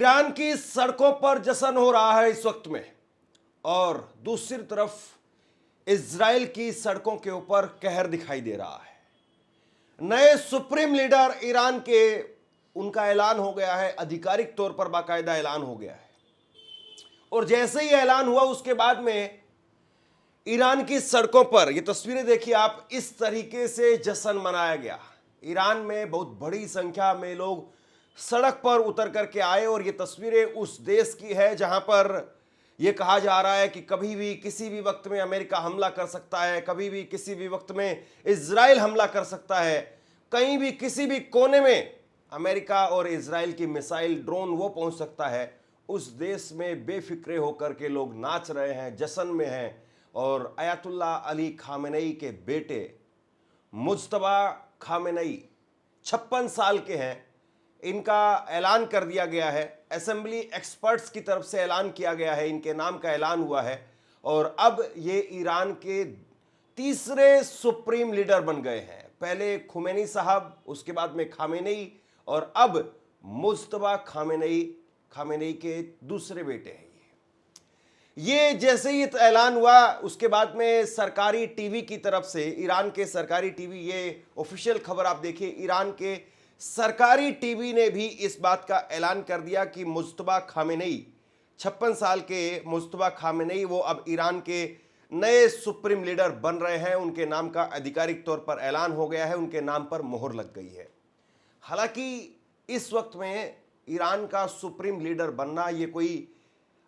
Iran की सड़कों पर जश्न हो रहा है इस वक्त में, और दूसरी तरफ इजराइल की सड़कों के ऊपर कहर दिखाई दे रहा है। नए सुप्रीम लीडर ईरान के, उनका ऐलान हो गया है, आधिकारिक तौर पर बाकायदा ऐलान हो गया है। और जैसे ही ऐलान हुआ उसके बाद में ईरान की सड़कों पर, ये तस्वीरें देखिए आप, इस तरीके से जश्न मनाया गया। ईरान में बहुत बड़ी संख्या में लोग सड़क पर उतर करके आए, और ये तस्वीरें उस देश की है जहां पर यह कहा जा रहा है कि कभी भी किसी भी वक्त में अमेरिका हमला कर सकता है, कभी भी किसी भी वक्त में इजराइल हमला कर सकता है, कहीं भी किसी भी कोने में अमेरिका और इजराइल की मिसाइल ड्रोन वो पहुंच सकता है। उस देश में बेफिक्रे होकर के लोग नाच रहे हैं, जश्न में हैं। और अयातुल्ला अली खामेनेई के बेटे मुज्तबा खामेनेई 56 साल के हैं, इनका ऐलान कर दिया गया है। असेंबली एक्सपर्ट्स की तरफ से ऐलान किया गया है, इनके नाम का ऐलान हुआ है, और अब ये ईरान के तीसरे सुप्रीम लीडर बन गए हैं। पहले खुमैनी साहब, उसके बाद में खामेनेई, और अब मुज्तबा खामेनेई के दूसरे बेटे हैं। ये जैसे ही ऐलान हुआ उसके बाद में सरकारी टीवी की तरफ से, ईरान के सरकारी टीवी, ये ऑफिशियल खबर आप देखिए, ईरान के सरकारी टीवी ने भी इस बात का ऐलान कर दिया कि मुज्तबा खामेनेई, 56 साल के मुज्तबा खामेनेई, वो अब ईरान के नए सुप्रीम लीडर बन रहे हैं। उनके नाम का आधिकारिक तौर पर ऐलान हो गया है, उनके नाम पर मोहर लग गई है। हालांकि इस वक्त में ईरान का सुप्रीम लीडर बनना ये कोई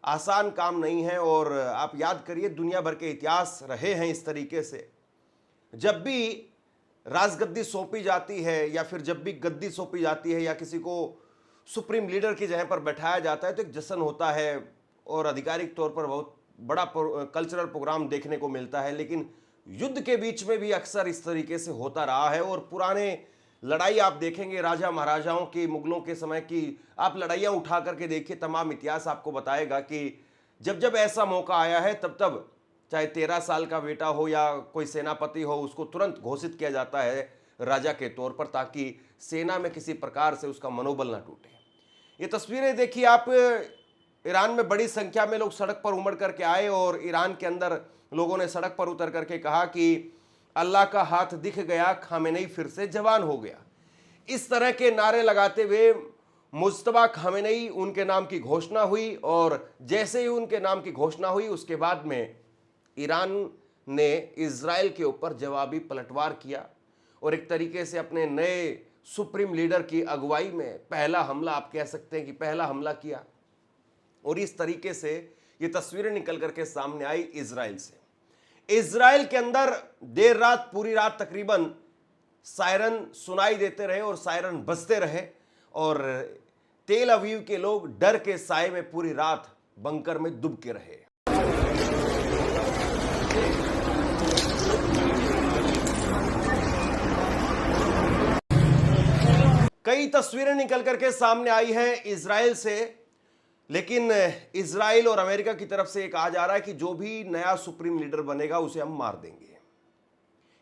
आसान काम नहीं है, और आप याद करिए दुनिया भर के इतिहास रहे हैं इस तरीके से। जब भी राजगद्दी सौंपी जाती है, या फिर जब भी गद्दी सौंपी जाती है, या किसी को सुप्रीम लीडर की जगह पर बैठाया जाता है, तो एक जश्न होता है और आधिकारिक तौर पर बहुत बड़ा कल्चरल प्रोग्राम देखने को मिलता है। लेकिन युद्ध के बीच में भी अक्सर इस तरीके से होता रहा है। और पुराने लड़ाई आप देखेंगे राजा महाराजाओं की, मुगलों के समय की आप लड़ाइयाँ उठा करके देखिए, तमाम इतिहास आपको बताएगा कि जब जब ऐसा मौका आया है तब तब चाहे 13 साल का बेटा हो या कोई सेनापति हो, उसको तुरंत घोषित किया जाता है राजा के तौर पर, ताकि सेना में किसी प्रकार से उसका मनोबल ना टूटे। ये तस्वीरें देखिए आप, ईरान में बड़ी संख्या में लोग सड़क पर उमड़ करके आए, और ईरान के अंदर लोगों ने सड़क पर उतर करके कहा कि अल्लाह का हाथ दिख गया, खामेनेई फिर से जवान हो गया। इस तरह के नारे लगाते हुए मुज्तबा खामेनेई, उनके नाम की घोषणा हुई, और जैसे ही उनके नाम की घोषणा हुई उसके बाद में ईरान ने इजराइल के ऊपर जवाबी पलटवार किया, और एक तरीके से अपने नए सुप्रीम लीडर की अगुवाई में पहला हमला, आप कह सकते हैं कि पहला हमला किया। और इस तरीके से ये तस्वीरें निकल करके सामने आई इजराइल से। इजराइल के अंदर देर रात, पूरी रात तकरीबन सायरन सुनाई देते रहे और सायरन बजते रहे, और तेल अवीव के लोग डर के साए में पूरी रात बंकर में दुबके रहे। कई तस्वीरें निकल करके सामने आई है इजराइल से, लेकिन इजराइल और अमेरिका की तरफ से कहा जा रहा है कि जो भी नया सुप्रीम लीडर बनेगा उसे हम मार देंगे,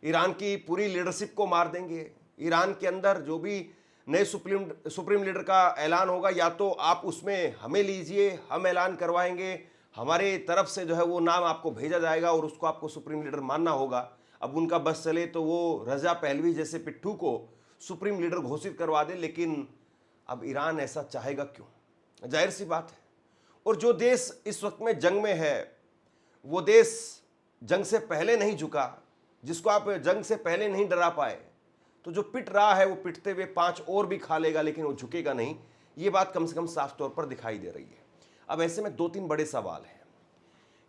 ईरान की पूरी लीडरशिप को मार देंगे। ईरान के अंदर जो भी नए सुप्रीम लीडर का ऐलान होगा, या तो आप उसमें हमें लीजिए, हम ऐलान करवाएंगे, हमारे तरफ से जो है वो नाम आपको भेजा जाएगा और उसको आपको सुप्रीम लीडर मानना होगा। अब उनका बस चले तो वो रजा पहलवी जैसे पिट्ठू को सुप्रीम लीडर घोषित करवा दे, लेकिन अब ईरान ऐसा चाहेगा क्यों? जाहिर सी बात है। और जो देश इस वक्त में जंग में है, वो देश जंग से पहले नहीं झुका, जिसको आप जंग से पहले नहीं डरा पाए, तो जो पिट रहा है वो पिटते हुए 5 और भी खा लेगा, लेकिन वो झुकेगा नहीं। ये बात कम से कम साफ तौर पर दिखाई दे रही है। अब ऐसे में 2-3 बड़े सवाल हैं।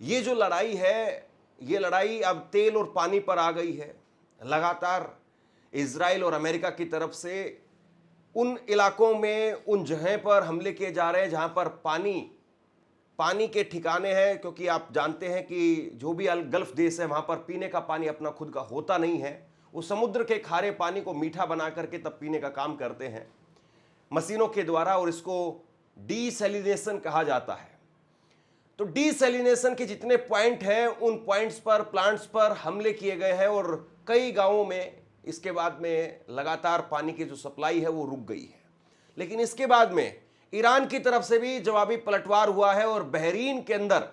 ये जो लड़ाई है, ये लड़ाई अब तेल और पानी पर आ गई है। लगातार इजराइल और अमेरिका की तरफ से उन इलाकों में, उन जगह पर हमले किए जा रहे हैं जहां पर पानी के ठिकाने हैं, क्योंकि आप जानते हैं कि जो भी गल्फ देश है वहां पर पीने का पानी अपना खुद का होता नहीं है। वो समुद्र के खारे पानी को मीठा बना करके तब पीने का काम करते हैं मशीनों के द्वारा, और इसको डीसैलिनेशन कहा जाता है। तो डीसैलिनेशन के जितने पॉइंट हैं, उन पॉइंट्स पर, प्लांट्स पर हमले किए गए हैं, और कई गांवों में इसके बाद में लगातार पानी की जो सप्लाई है वो रुक गई है। लेकिन इसके बाद में ईरान की तरफ से भी जवाबी पलटवार हुआ है और बहरीन के अंदर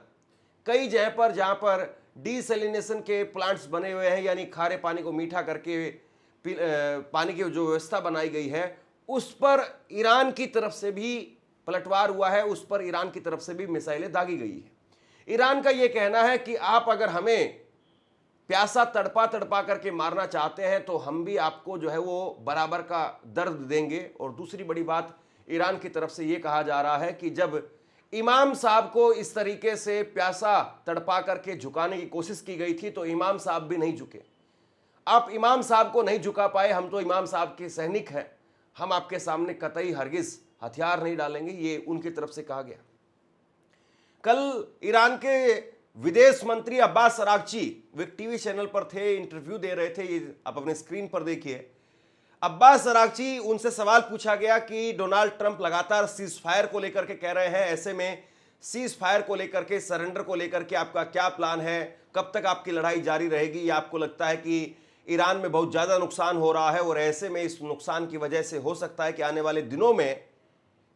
कई जगह पर जहां पर डीसैलिनेशन के प्लांट्स बने हुए हैं, यानी खारे पानी को मीठा करके पानी की जो व्यवस्था बनाई गई है, उस पर ईरान की तरफ से भी पलटवार हुआ है, उस पर ईरान की तरफ से भी मिसाइलें दागी गई है। ईरान का यह कहना है कि आप अगर हमें प्यासा तड़पा तड़पा करके मारना चाहते हैं तो हम भी आपको जो है वो बराबर का दर्द देंगे। और दूसरी बड़ी बात, ईरान की तरफ से यह कहा जा रहा है कि जब इमाम साहब को इस तरीके से प्यासा तड़पा करके झुकाने की कोशिश की गई थी तो इमाम साहब भी नहीं झुके। आप इमाम साहब को नहीं झुका पाए, हम तो इमाम साहब के सैनिक हैं, हम आपके सामने कतई हरगिज हथियार नहीं डालेंगे, ये उनकी तरफ से कहा गया। कल ईरान के विदेश मंत्री अब्बास अरागची वो एक टीवी चैनल पर थे, इंटरव्यू दे रहे थे, ये आप अपने स्क्रीन पर देखिए। अब्बास अरागची, उनसे सवाल पूछा गया कि डोनाल्ड ट्रंप लगातार सीज फायर को लेकर के कह रहे हैं, ऐसे में सीज फायर को लेकर के, सरेंडर को लेकर के आपका क्या प्लान है, कब तक आपकी लड़ाई जारी रहेगी, या आपको लगता है कि ईरान में बहुत ज़्यादा नुकसान हो रहा है और ऐसे में इस नुकसान की वजह से हो सकता है कि आने वाले दिनों में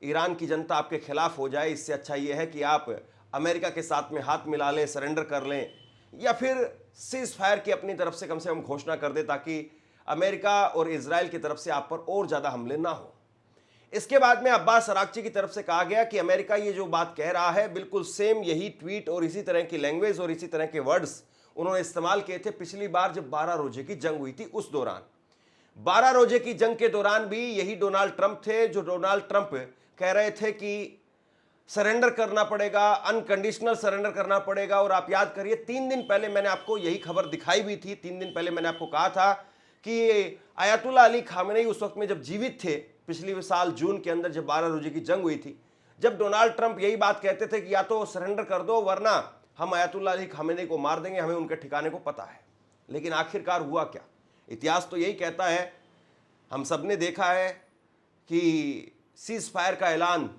ईरान की जनता आपके खिलाफ हो जाए, इससे अच्छा यह है कि आप अमेरिका के साथ में हाथ मिला लें, सरेंडर कर लें, या फिर सीज फायर की अपनी तरफ से कम घोषणा कर दे ताकि अमेरिका और इजराइल की तरफ से आप पर और ज़्यादा हमले ना हो। इसके बाद में अब्बास अरागची की तरफ से कहा गया कि अमेरिका ये जो बात कह रहा है बिल्कुल सेम यही ट्वीट और इसी तरह की लैंग्वेज और इसी तरह के वर्ड्स उन्होंने इस्तेमाल किए थे पिछली बार जब 12 रोजे की जंग हुई थी। उस दौरान 12 रोजे की जंग के दौरान भी यही डोनाल्ड ट्रंप थे जो डोनाल्ड ट्रंप कह रहे थे कि सरेंडर करना पड़ेगा, अनकंडीशनल सरेंडर करना पड़ेगा। और आप याद करिए 3 दिन पहले मैंने आपको यही खबर दिखाई भी थी। 3 दिन पहले मैंने आपको कहा था कि अयतुल्ला अली खामेनेई उस वक्त में जब जीवित थे, पिछले साल जून के अंदर जब 12 रोजे की जंग हुई थी, जब डोनाल्ड ट्रंप यही बात कहते थे कि या तो सरेंडर कर दो वरना हम अयतुल्ला अली खामेनेई को मार देंगे, हमें उनके ठिकाने को पता है। लेकिन आखिरकार हुआ क्या? इतिहास तो यही कहता है, हम सब ने देखा है कि सीज फायर का ऐलान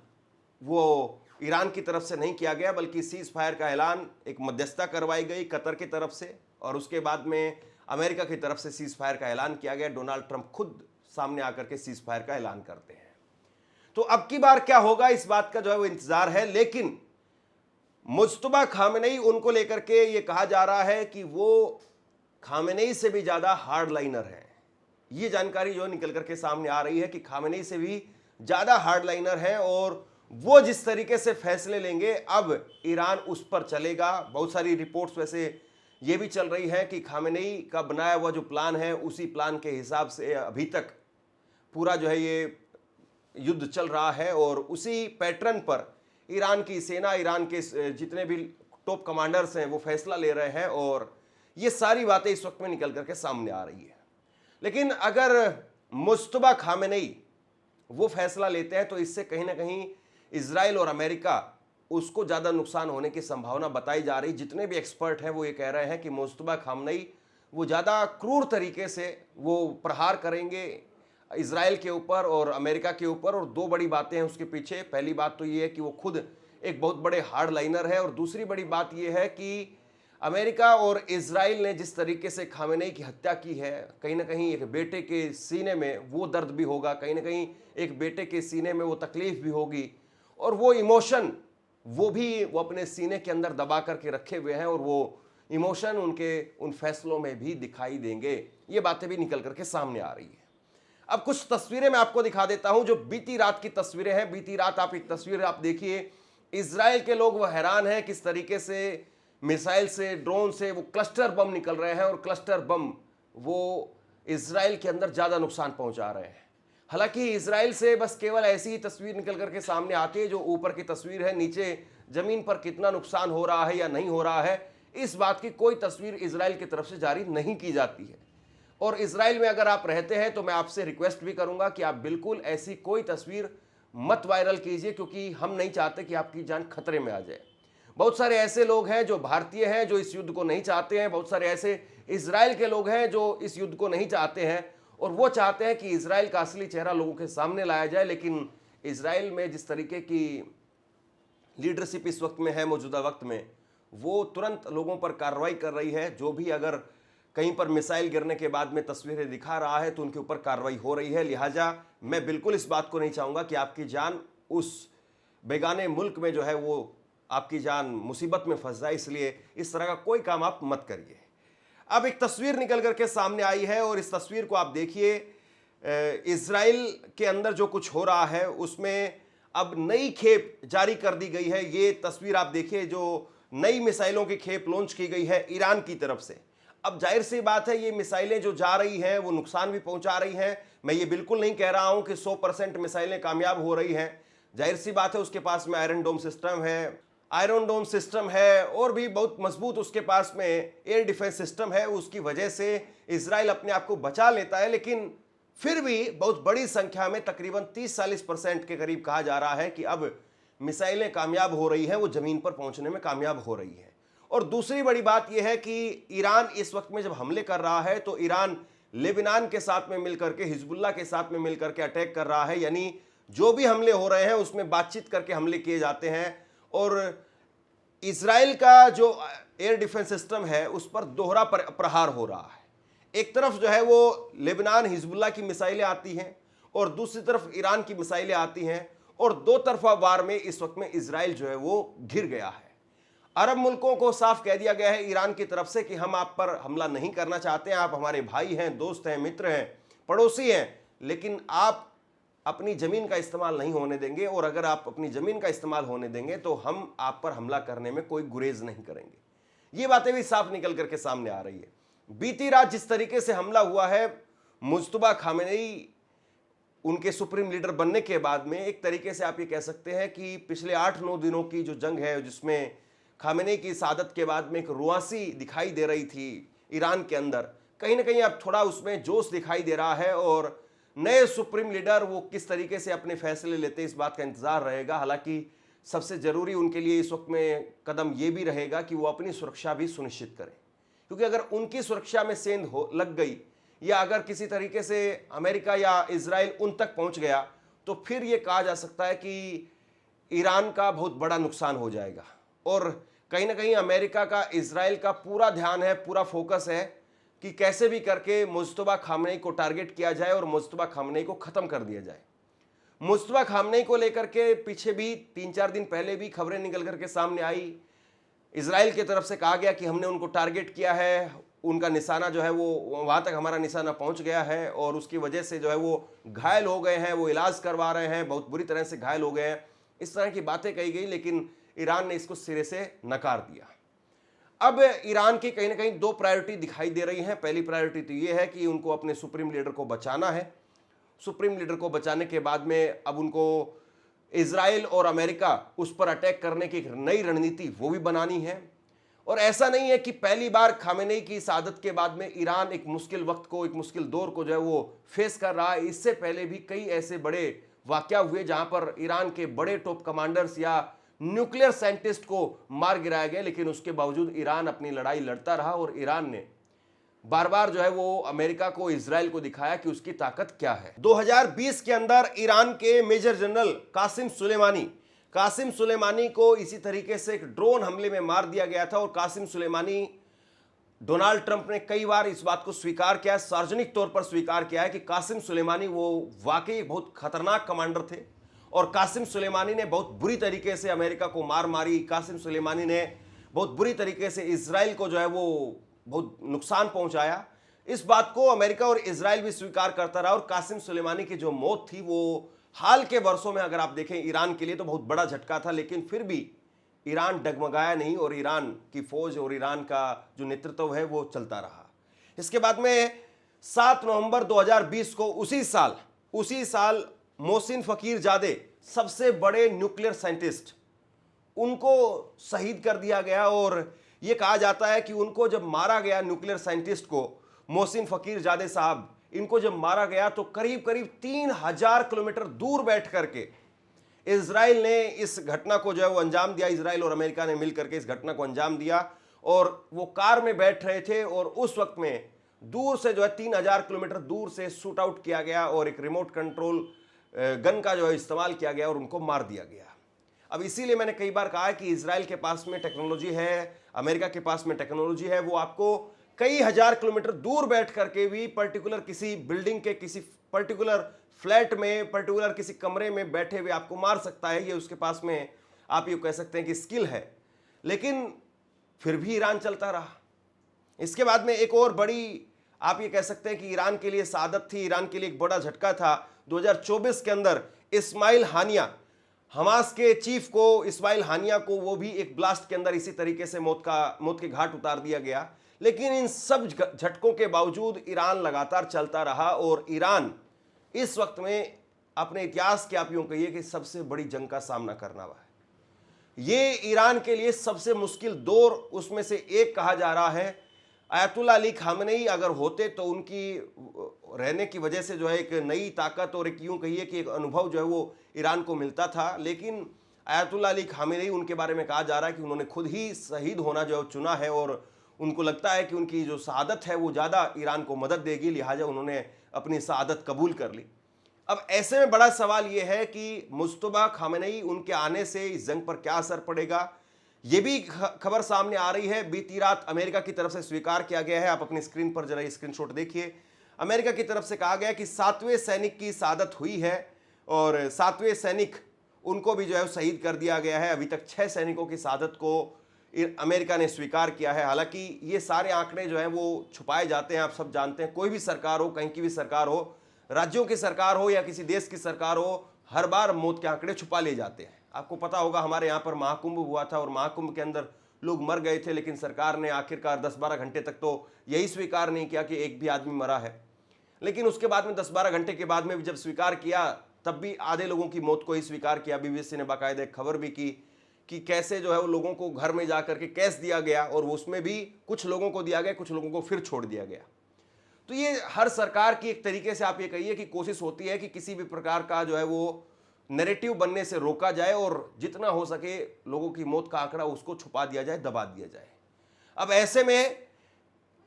वो ईरान की तरफ से नहीं किया गया, बल्कि सीज फायर का ऐलान एक मध्यस्थता करवाई गई कतर की तरफ से, और उसके बाद में अमेरिका की तरफ से सीज फायर का ऐलान किया गया। डोनाल्ड ट्रंप खुद सामने आकर के सीज फायर का ऐलान करते हैं। तो अब की बार क्या होगा इस बात का जो है वो इंतजार है। लेकिन मुज्तबा खामेनेई, उनको लेकर के ये कहा जा रहा है कि वो खामेनेई से भी ज्यादा हार्डलाइनर है। ये जानकारी जो निकल करके सामने आ रही है कि खामेनेई से भी ज्यादा हार्डलाइनर है और वो जिस तरीके से फैसले लेंगे अब ईरान उस पर चलेगा। बहुत सारी रिपोर्ट्स वैसे ये भी चल रही है कि खामेनेई का बनाया हुआ जो प्लान है उसी प्लान के हिसाब से अभी तक पूरा जो है ये युद्ध चल रहा है और उसी पैटर्न पर ईरान की सेना, ईरान के जितने भी टॉप कमांडर्स हैं वो फैसला ले रहे हैं और ये सारी बातें इस वक्त में निकल करके सामने आ रही है। लेकिन अगर मुज्तबा खामेनेई वो फैसला लेते हैं तो इससे कहीं ना कहीं इजराइल और अमेरिका उसको ज़्यादा नुकसान होने की संभावना बताई जा रही। जितने भी एक्सपर्ट हैं वो ये कह रहे हैं कि मुज्तबा खामेनेई वो ज़्यादा क्रूर तरीके से वो प्रहार करेंगे इजराइल के ऊपर और अमेरिका के ऊपर। और दो बड़ी बातें हैं उसके पीछे। पहली बात तो ये है कि वो खुद एक बहुत बड़े हार्ड लाइनर है और दूसरी बड़ी बात ये है कि अमेरिका और इजराइल ने जिस तरीके से खामेनेई की हत्या की है, कहीं ना कहीं एक बेटे के सीने में वो दर्द भी होगा, कहीं ना कहीं एक बेटे के सीने में वो तकलीफ भी होगी और वो इमोशन वो अपने सीने के अंदर दबा करके रखे हुए हैं और वो इमोशन उनके उन फैसलों में भी दिखाई देंगे। ये बातें भी निकल करके सामने आ रही है। अब कुछ तस्वीरें मैं आपको दिखा देता हूं जो बीती रात की तस्वीरें हैं। बीती रात आप एक तस्वीर आप देखिए, इजराइल के लोग वो हैरान हैं किस तरीके से मिसाइल से, ड्रोन से वो क्लस्टर बम निकल रहे हैं और क्लस्टर बम वो इजराइल के अंदर ज़्यादा नुकसान पहुंचा रहे हैं। हालांकि इजराइल से बस केवल ऐसी ही तस्वीर निकल करके सामने आती है जो ऊपर की तस्वीर है, नीचे ज़मीन पर कितना नुकसान हो रहा है या नहीं हो रहा है इस बात की कोई तस्वीर इजराइल की तरफ से जारी नहीं की जाती है। और इजराइल में अगर आप रहते हैं तो मैं आपसे रिक्वेस्ट भी करूंगा कि आप बिल्कुल ऐसी कोई तस्वीर मत वायरल कीजिए, क्योंकि हम नहीं चाहते कि आपकी जान खतरे में आ जाए। बहुत सारे ऐसे लोग हैं जो भारतीय हैं जो इस युद्ध को नहीं चाहते हैं, बहुत सारे ऐसे इजराइल के लोग हैं जो इस युद्ध को नहीं चाहते हैं और वो चाहते हैं कि इजराइल का असली चेहरा लोगों के सामने लाया जाए। लेकिन इजराइल में जिस तरीके की लीडरशिप इस वक्त में है, मौजूदा वक्त में, वो तुरंत लोगों पर कार्रवाई कर रही है। जो भी अगर कहीं पर मिसाइल गिरने के बाद में तस्वीरें दिखा रहा है तो उनके ऊपर कार्रवाई हो रही है। लिहाजा मैं बिल्कुल इस बात को नहीं चाहूँगा कि आपकी जान उस बेगाने मुल्क में जो है वो आपकी जान मुसीबत में फंस जाए, इसलिए इस तरह का कोई काम आप मत करिए। अब एक तस्वीर निकल करके सामने आई है और इस तस्वीर को आप देखिए। इजराइल के अंदर जो कुछ हो रहा है उसमें अब नई खेप जारी कर दी गई है। ये तस्वीर आप देखिए, जो नई मिसाइलों की खेप लॉन्च की गई है ईरान की तरफ से। अब जाहिर सी बात है, ये मिसाइलें जो जा रही हैं वो नुकसान भी पहुंचा रही हैं। मैं ये बिल्कुल नहीं कह रहा हूं कि 100% मिसाइलें कामयाब हो रही हैं। जाहिर सी बात है, उसके पास में आयरन डोम सिस्टम है और भी बहुत मजबूत उसके पास में एयर डिफेंस सिस्टम है। उसकी वजह से इजराइल अपने आप को बचा लेता है, लेकिन फिर भी बहुत बड़ी संख्या में तकरीबन 30-40% के करीब कहा जा रहा है कि अब मिसाइलें कामयाब हो रही हैं, वो जमीन पर पहुंचने में कामयाब हो रही हैं। और दूसरी बड़ी बात यह है कि ईरान इस वक्त में जब हमले कर रहा है तो ईरान लेबनान के साथ में मिलकर के, हिजबुल्लाह के साथ में मिलकर के अटैक कर रहा है। यानी जो भी हमले हो रहे हैं उसमें बातचीत करके हमले किए जाते हैं। और इजराइल का जो एयर डिफेंस सिस्टम है उस पर दोहरा प्रहार हो रहा है। एक तरफ जो है वो लेबनान हिजबुल्लाह की मिसाइलें आती हैं और दूसरी तरफ ईरान की मिसाइलें आती हैं, और दो तरफा वार में इस वक्त में इजराइल जो है वो घिर गया है। अरब मुल्कों को साफ कह दिया गया है ईरान की तरफ से कि हम आप पर हमला नहीं करना चाहते हैं, आप हमारे भाई हैं, दोस्त हैं, मित्र हैं, पड़ोसी हैं, लेकिन आप अपनी ज़मीन का इस्तेमाल नहीं होने देंगे, और अगर आप अपनी ज़मीन का इस्तेमाल होने देंगे तो हम आप पर हमला करने में कोई गुरेज नहीं करेंगे। ये बातें भी साफ निकल करके सामने आ रही है। बीती रात जिस तरीके से हमला हुआ है, मुज्तबा खामेनेई उनके सुप्रीम लीडर बनने के बाद में, एक तरीके से आप ये कह सकते हैं कि पिछले 8-9 दिनों की जो जंग है, जिसमें खामेनेई की शहादत के बाद में एक रुआसी दिखाई दे रही थी ईरान के अंदर, कहीं ना कहीं अब थोड़ा उसमें जोश दिखाई दे रहा है। और नए सुप्रीम लीडर वो किस तरीके से अपने फैसले लेते हैं, इस बात का इंतजार रहेगा। हालांकि सबसे ज़रूरी उनके लिए इस वक्त में कदम ये भी रहेगा कि वो अपनी सुरक्षा भी सुनिश्चित करें, क्योंकि अगर उनकी सुरक्षा में सेंध लग गई, या अगर किसी तरीके से अमेरिका या इजराइल उन तक पहुंच गया, तो फिर ये कहा जा सकता है कि ईरान का बहुत बड़ा नुकसान हो जाएगा। और कहीं ना कहीं अमेरिका का, इजराइल का पूरा ध्यान है, पूरा फोकस है कि कैसे भी करके मुज्तबा खामनेई को टारगेट किया जाए और मुज्तबा खामनेई को ख़त्म कर दिया जाए। मुज्तबा खामनेई को लेकर के पीछे भी 3-4 दिन पहले भी खबरें निकल करके सामने आई। इजराइल की तरफ से कहा गया कि हमने उनको टारगेट किया है, उनका निशाना जो है वो वहाँ तक हमारा निशाना पहुँच गया है, और उसकी वजह से जो है वो घायल हो गए हैं, वो इलाज करवा रहे हैं, बहुत बुरी तरह से घायल हो गए हैं। इस तरह की बातें कही गई, लेकिन ईरान ने इसको सिरे से नकार दिया। अब ईरान की कहीं ना कहीं 2 प्रायोरिटी दिखाई दे रही हैं। पहली प्रायोरिटी तो ये है कि उनको अपने सुप्रीम लीडर को बचाना है। सुप्रीम लीडर को बचाने के बाद में अब उनको इजराइल और अमेरिका उस पर अटैक करने की एक नई रणनीति वो भी बनानी है। और ऐसा नहीं है कि पहली बार खामेनेई की शहादत के बाद में ईरान एक मुश्किल वक्त को, एक मुश्किल दौर को जो है वो फेस कर रहा है। इससे पहले भी कई ऐसे बड़े वाकया हुए जहां पर ईरान के बड़े टॉप कमांडर्स या न्यूक्लियर साइंटिस्ट को मार गिराया गया, लेकिन उसके बावजूद ईरान अपनी लड़ाई लड़ता रहा। और ईरान ने बार बार जो है वो अमेरिका को, इजराइल को दिखाया कि उसकी ताकत क्या है। 2020 के अंदर ईरान के मेजर जनरल कासिम सुलेमानी को इसी तरीके से एक ड्रोन हमले में मार दिया गया था। और कासिम सुलेमानी, डोनाल्ड ट्रंप ने कई बार इस बात को स्वीकार किया, सार्वजनिक तौर पर स्वीकार किया है कि कासिम सुलेमानी वो वाकई बहुत खतरनाक कमांडर थे, और कासिम सुलेमानी ने बहुत बुरी तरीके से अमेरिका को मार मारी। कासिम सुलेमानी ने बहुत बुरी तरीके से इजराइल को जो है वो बहुत नुकसान पहुंचाया। इस बात को अमेरिका और इजराइल भी स्वीकार करता रहा। और कासिम सुलेमानी की जो मौत थी वो हाल के वर्षों में अगर आप देखें ईरान के लिए तो बहुत बड़ा झटका था, लेकिन फिर भी ईरान डगमगाया नहीं और ईरान की फौज और ईरान का जो नेतृत्व है वो चलता रहा। इसके बाद में 7 नवंबर 2020 को उसी साल मोहसिन फ़कीरज़ादे, सबसे बड़े न्यूक्लियर साइंटिस्ट, उनको शहीद कर दिया गया। और ये कहा जाता है कि उनको जब मारा गया, न्यूक्लियर साइंटिस्ट को, मोहसिन फ़कीरज़ादे साहब, इनको जब मारा गया तो करीब करीब 3000 किलोमीटर दूर बैठ करके इजराइल ने इस घटना को जो है वो अंजाम दिया। इजराइल और अमेरिका ने मिलकर के इस घटना को अंजाम दिया। और वो कार में बैठ रहे थे और उस वक्त में दूर से जो है 3000 किलोमीटर दूर से शूट आउट किया गया और एक रिमोट कंट्रोल गन का जो है इस्तेमाल किया गया और उनको मार दिया गया। अब इसीलिए मैंने कई बार कहा है कि इजराइल के पास में टेक्नोलॉजी है, अमेरिका के पास में टेक्नोलॉजी है, वो आपको कई हजार किलोमीटर दूर बैठ करके भी पर्टिकुलर किसी बिल्डिंग के किसी पर्टिकुलर फ्लैट में, पर्टिकुलर किसी कमरे में बैठे हुए आपको मार सकता है। ये उसके पास में आप ये कह सकते हैं कि स्किल है। लेकिन फिर भी ईरान चलता रहा। इसके बाद में एक और बड़ी आप ये कह सकते हैं कि ईरान के लिए सादत थी, ईरान के लिए एक बड़ा झटका था। 2024 के अंदर इस्माइल हानिया, हमास के चीफ को, इस्माइल हानिया को, वो भी एक ब्लास्ट के अंदर इसी तरीके से मौत के घाट उतार दिया गया। लेकिन इन सब झटकों के बावजूद ईरान लगातार चलता रहा और ईरान इस वक्त में अपने इतिहास के आप यूं कहिए कि सबसे बड़ी जंग का सामना करना हुआ है। ये ईरान के लिए सबसे मुश्किल दौर उसमें से एक कहा जा रहा है। अयतुल्ला अली खामेनेई अगर होते तो उनकी रहने की वजह से जो है एक नई ताकत और एक यूं कहिए कि एक अनुभव जो है वो ईरान को मिलता था। लेकिन अयतुल्ला अली खामेनेई, उनके बारे में कहा जा रहा है कि उन्होंने खुद ही शहीद होना जो चुना है और उनको लगता है कि उनकी जो शहादत है वो ज़्यादा ईरान को मदद देगी, लिहाजा उन्होंने अपनी शहादत कबूल कर ली। अब ऐसे में बड़ा सवाल ये है कि मुज्तबा खामेनेई, उनके आने से इस जंग पर क्या असर पड़ेगा। ये भी खबर सामने आ रही है, बीती रात अमेरिका की तरफ से स्वीकार किया गया है। आप अपनी स्क्रीन पर जरा ये स्क्रीनशॉट देखिए। अमेरिका की तरफ से कहा गया कि 7वें सैनिक की शहादत हुई है और 7वें सैनिक उनको भी जो है शहीद कर दिया गया है। अभी तक 6 सैनिकों की शहादत को अमेरिका ने स्वीकार किया है। हालांकि ये सारे आंकड़े जो हैं वो छुपाए जाते हैं, आप सब जानते हैं। कोई भी सरकार हो, कहीं की भी सरकार हो, राज्यों की सरकार हो या किसी देश की सरकार हो, हर बार मौत के आंकड़े छुपा ले जाते हैं। आपको पता होगा हमारे यहाँ पर महाकुंभ हुआ था और महाकुंभ के अंदर लोग मर गए थे, लेकिन सरकार ने आखिरकार 10-12 घंटे तक तो यही स्वीकार नहीं किया कि एक भी आदमी मरा है। लेकिन उसके बाद में 10-12 घंटे के बाद में भी जब स्वीकार किया, तब भी आधे लोगों की मौत को ही स्वीकार किया। बीबीसी ने बाकायदा एक खबर भी की कि कैसे जो है वो लोगों को घर में जाकर के कैश दिया गया और उसमें भी कुछ लोगों को दिया गया, कुछ लोगों को फिर छोड़ दिया गया। तो ये हर सरकार की एक तरीके से आप ये कहिए कि कोशिश होती है कि किसी भी प्रकार का जो है वो नैरेटिव बनने से रोका जाए और जितना हो सके लोगों की मौत का आंकड़ा उसको छुपा दिया जाए, दबा दिया जाए। अब ऐसे में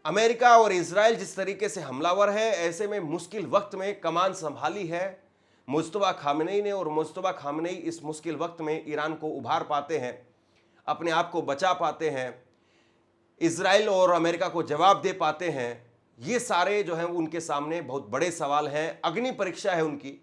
अमेरिका और इजराइल जिस तरीके से हमलावर है, ऐसे में मुश्किल वक्त में कमान संभाली है मुज्तबा खामेनेई ने और मुज्तबा खामेनेई इस मुश्किल वक्त में ईरान को उभार पाते हैं, अपने आप को बचा पाते हैं, इजराइल और अमेरिका को जवाब दे पाते हैं। ये सारे जो हैं उनके सामने बहुत बड़े सवाल हैं। अग्नि परीक्षा है उनकी।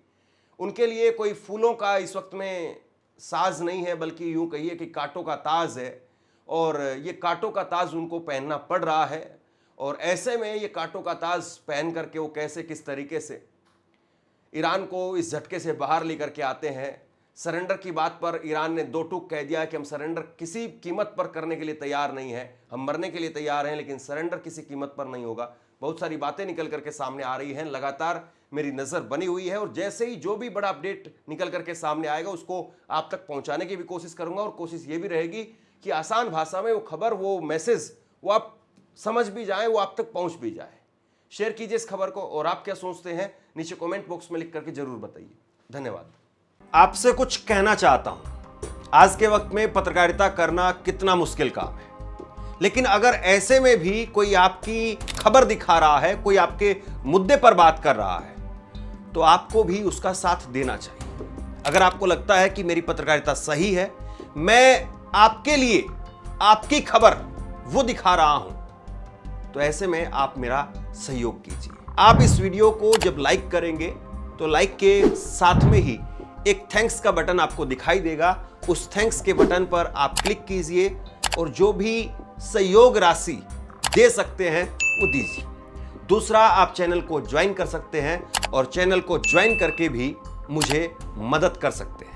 उनके लिए कोई फूलों का इस वक्त में साज नहीं है, बल्कि यूं कहिए कि कांटों का ताज है और ये कांटों का ताज उनको पहनना पड़ रहा है। और ऐसे में ये कांटों का ताज पहन करके वो कैसे किस तरीके से ईरान को इस झटके से बाहर लेकर के आते हैं। सरेंडर की बात पर ईरान ने 2 टूक कह दिया कि हम सरेंडर किसी कीमत पर करने के लिए तैयार नहीं है, हम मरने के लिए तैयार हैं लेकिन सरेंडर किसी कीमत पर नहीं होगा। बहुत सारी बातें निकल करके सामने आ रही हैं, लगातार मेरी नज़र बनी हुई है और जैसे ही जो भी बड़ा अपडेट निकल करके सामने आएगा उसको आप तक पहुंचाने की भी कोशिश करूंगा। और कोशिश ये भी रहेगी कि आसान भाषा में वो खबर, वो मैसेज वो आप समझ भी जाए, वो आप तक पहुंच भी जाए। शेयर कीजिए इस खबर को और आप क्या सोचते हैं नीचे कमेंट बॉक्स में लिख करके जरूर बताइए। धन्यवाद। आपसे कुछ कहना चाहता हूं, आज के वक्त में पत्रकारिता करना कितना मुश्किल काम है, लेकिन अगर ऐसे में भी कोई आपकी खबर दिखा रहा है, कोई आपके मुद्दे पर बात कर रहा है, तो आपको भी उसका साथ देना चाहिए। अगर आपको लगता है कि मेरी पत्रकारिता सही है, मैं आपके लिए आपकी खबर वो दिखा रहा हूं, तो ऐसे में आप मेरा सहयोग कीजिए। आप इस वीडियो को जब लाइक करेंगे तो लाइक के साथ में ही एक थैंक्स का बटन आपको दिखाई देगा। उस थैंक्स के बटन पर आप क्लिक कीजिए और जो भी सहयोग राशि दे सकते हैं वो दीजिए। दूसरा, आप चैनल को ज्वाइन कर सकते हैं और चैनल को ज्वाइन करके भी मुझे मदद कर सकते हैं।